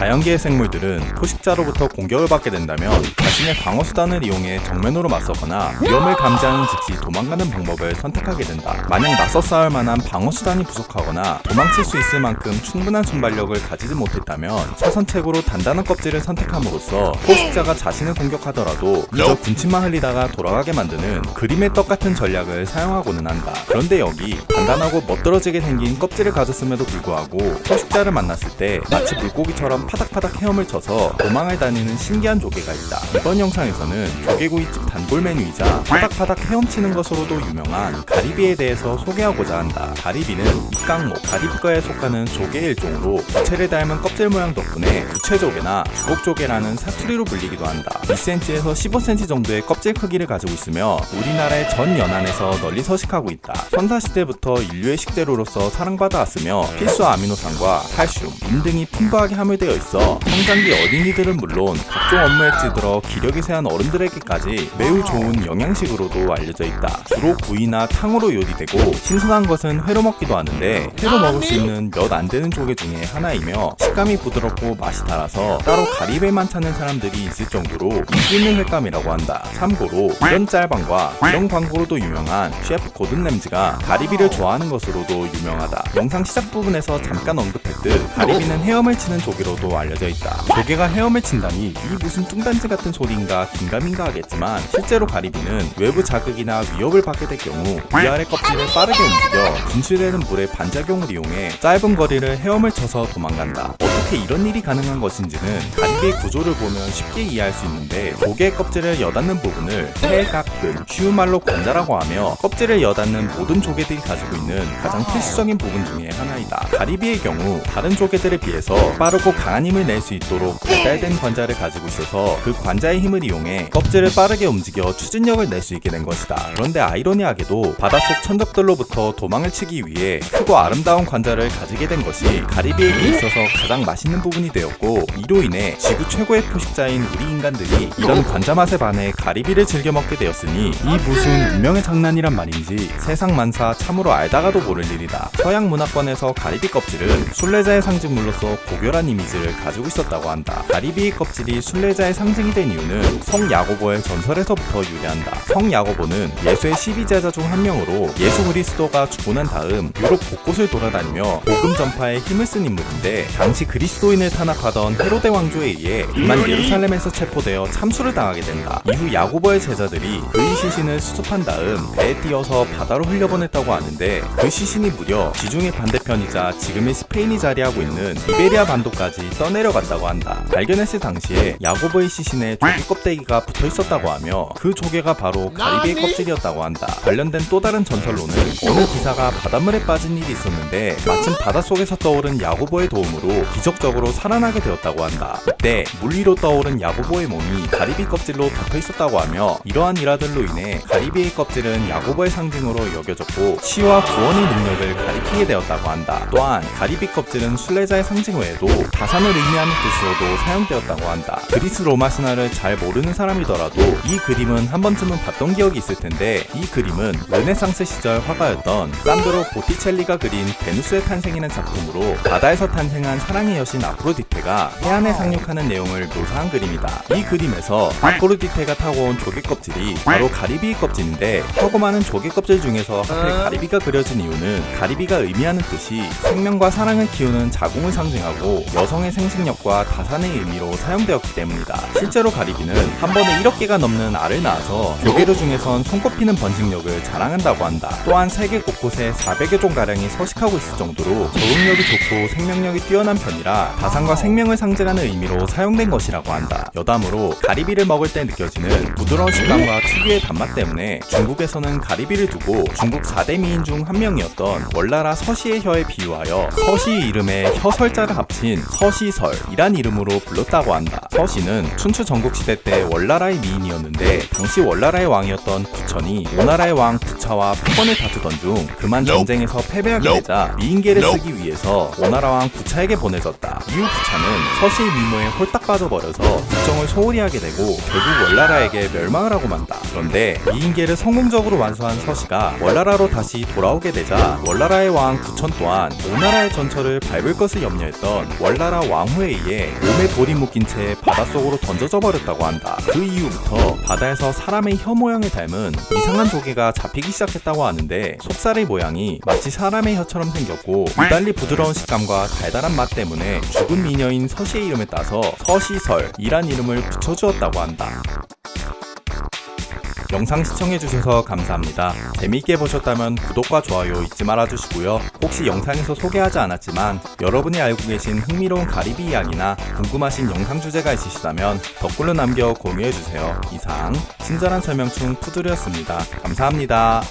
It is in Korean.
자연계의 생물들은 포식자로부터 공격을 받게 된다면 자신의 방어수단을 이용해 정면으로 맞서거나 위험을 감지하는 즉시 도망가는 방법을 선택하게 된다. 만약 맞서 싸울 만한 방어수단이 부족하거나 도망칠 수 있을 만큼 충분한 순발력을 가지지 못했다면 차선책으로 단단한 껍질을 선택함으로써 포식자가 자신을 공격하더라도 그저 군침만 흘리다가 돌아가게 만드는 그림의 떡 같은 전략을 사용하고는 한다. 그런데 여기 단단하고 멋들어지게 생긴 껍질을 가졌음에도 불구하고 포식자를 만났을 때 마치 물고기처럼 파닥파닥 헤엄을 쳐서 도망을 다니는 신기한 조개가 있다. 이번 영상에서는 조개구이집 단골 메뉴이자 파닥파닥 헤엄치는 것으로도 유명한 가리비에 대해서 소개하고자 한다. 가리비는 입강목, 가리비과에 속하는 조개의 일종으로 부채를 닮은 껍질 모양 덕분에 부채조개나 주걱조개라는 사투리로 불리기도 한다. 2cm에서 15cm 정도의 껍질 크기를 가지고 있으며 우리나라의 전 연안에서 널리 서식하고 있다. 선사시대부터 인류의 식재료로서 사랑받아 왔으며 필수 아미노산과 칼슘, 인 등이 풍부하게 함유되어 있어 성장기 어린이들은 물론 각종 업무에 찌들어 기력이 세한 어른들에게까지 매우 좋은 영양식으로도 알려져 있다. 주로 구이나 탕으로 요리되고 신선한 것은 회로 먹기도 하는데 회로 먹을 수 있는 몇 안 되는 조개 중에 하나이며 식감이 부드럽고 맛이 달아서 따로 가리배만 찾는 사람들이 있을 정도로 인기 있는 횟감이라고 한다. 참고로 이런 짤방과 이런 광고로도 유명한 셰프 고든 램지가 가리비를 좋아하는 것으로도 유명하다. 영상 시작 부분에서 잠깐 언급했듯 가리비는 헤엄을 치는 조개로도 알려져 있다. 조개가 헤엄을 친다니 이 무슨 뚱딴지 같은 소리인가 긴가민가 하겠지만 실제로 가리비는 외부 자극이나 위협을 받게 될 경우 위아래 껍질을 빠르게 움직여 분출되는 물의 반작용을 이용해 짧은 거리를 헤엄을 쳐서 도망간다. 어떻게 이런 일이 가능한 것인지는 가리비의 구조를 보면 쉽게 이해할 수 있는데 조개의 껍질을 여닫는 부분을 해각근, 쉬운 말로 관자라고 하며 껍질을 여닫는 모든 조개들이 가지고 있는 가장 필수적인 부분 중에 하나이다. 가리비의 경우 다른 조개들에 비해서 빠르고 강한 힘을 낼 수 있도록 발달된 관자를 가지고 있어서 그 관자의 힘을 이용해 껍질을 빠르게 움직여 추진력을 낼 수 있게 된 것이다. 그런데 아이러니하게도 바닷속 천적들로부터 도망을 치기 위해 크고 아름다운 관자를 가지게 된 것이 가리비에게 있어서 가장 맛있는 부분이 되었고 이로 인해 지구 최고의 포식자인 우리 인간들이 이런 관자 맛에 반해 가리비를 즐겨 먹게 되었으니 이 무슨 운명의 장난이란 말인지 세상 만사 참으로 알다가도 모를 일이다. 서양 문화권에서 가리비 껍질은 순례자의 상징물로서 고결한 이미지를 가지고 있었다고 한다. 가리비의 껍질이 순례자의 상징이 된 이유는 성 야고보의 전설에서부터 유래한다. 성 야고보는 예수의 12제자 중 한 명으로 예수 그리스도가 죽고 난 다음 유럽 곳곳을 돌아다니며 복음 전파에 힘을 쓴 인물인데 당시 그리스도인을 탄압하던 헤로데 왕조에 의해 이만 예루살렘에서 체포되어 참수를 당하게 된다. 이후 야고보의 제자들이 그의 시신을 수습한 다음 배에 띄어서 바다로 흘려보냈다고 하는데 그 시신이 무려 지중해 반대편이자 지금의 스페인이 자리하고 있는 이베리아 반도까지 떠내려갔다고 한다. 발견했을 당시에 야고보의 시신에 조개 껍데기가 붙어 있었다고 하며 그 조개가 바로 가리비의 껍질이었다고 한다. 관련된 또 다른 전설로는 어느 기사가 바닷물에 빠진 일이 있었는데 마침 바닷속에서 떠오른 야고보의 도움으로 기적적으로 살아나게 되었다고 한다. 이때 물 위로 떠오른 야고보의 몸이 가리비 껍질로 덮여 있었다고 하며 이러한 일화들로 인해 가리비의 껍질은 야고보의 상징으로 여겨졌고 치유와 구원의 능력을 가리키게 되었다고 한다. 또한 가리비 껍질은 순례자의 상징 외에도 다산을 의미하는 뜻으로도 사용되었다고 한다. 그리스 로마 신화를 잘 모르는 사람이더라도 이 그림은 한 번쯤은 봤던 기억이 있을 텐데 이 그림은 르네상스 시절 화가였던 산드로 보티첼리가 그린 베누스의 탄생이라는 작품으로 바다에서 탄생한 사랑의 여신 아프로디테가 해안에 상륙하는 내용을 묘사한 그림이다. 이 그림에서 아프로디테가 타고 온 조개 껍질이 바로 가리비의 껍질인데 하고 많은 조개 껍질 중에서 하필 가리비가 그려진 이유는 가리비가 의미하는 뜻이 생명과 사랑을 키우는 자궁을 상징하고 여성의 생식력과 다산의 의미로 사용되었기 때문이다. 실제로 가리비는 한 번에 1억 개가 넘는 알을 낳아서 조개류 중에선 손꼽히는 번식력을 자랑한다고 한다. 또한 세계 곳곳에 400여 종가량이 서식하고 있을 정도로 적응력이 좋고 생명력이 뛰어난 편이라 다산과 생명을 상징하는 의미로 사용된 것이라고 한다. 여담으로 가리비를 먹을 때 느껴지는 부드러운 식감과 특유의 단맛 때문에 중국에서는 가리비를 두고 중국 4대 미인 중 한 명이었던 월나라 서시의 혀에 비유하여 서시의 이름에 혀설자를 합친 서시설이란 이름으로 불렀다고 한다. 서시는 춘추 전국시대 때 월나라의 미인이었는데 당시 월나라의 왕이었던 부천이 오나라의 왕 부차와 패권을 다투던 중 그만 전쟁에서 패배하게 되자 미인계를 쓰기 위해서 오나라 왕 부차에게 보내졌다. 이후 부차는 서시의 미모에 홀딱 빠져버려서 국정을 소홀히 하게 되고 결국 월나라에게 멸망을 하고 만다. 그런데 미인계를 성공적으로 완수한 서시가 월나라로 다시 돌아오게 되자 월나라의 왕 부천 또한 오나라의 전철을 밟을 것을 염려했던 월나라 왕후에 의해 몸에 돌이 묶인 채 바닷속으로 던져져 버렸다고 한다. 그 이후부터 바다에서 사람의 혀 모양을 닮은 이상한 조개가 잡히기 시작했다고 하는데, 속살의 모양이 마치 사람의 혀처럼 생겼고 유달리 부드러운 식감과 달달한 맛 때문에 죽은 미녀인 서시의 이름을 따서 서시설이란 이름을 붙여주었다고 한다. 영상 시청해주셔서 감사합니다. 재미있게 보셨다면 구독과 좋아요 잊지 말아주시고요. 혹시 영상에서 소개하지 않았지만 여러분이 알고 계신 흥미로운 가리비 이야기나 궁금하신 영상 주제가 있으시다면 댓글로 남겨 공유해주세요. 이상 친절한 설명충 푸들이었습니다. 감사합니다.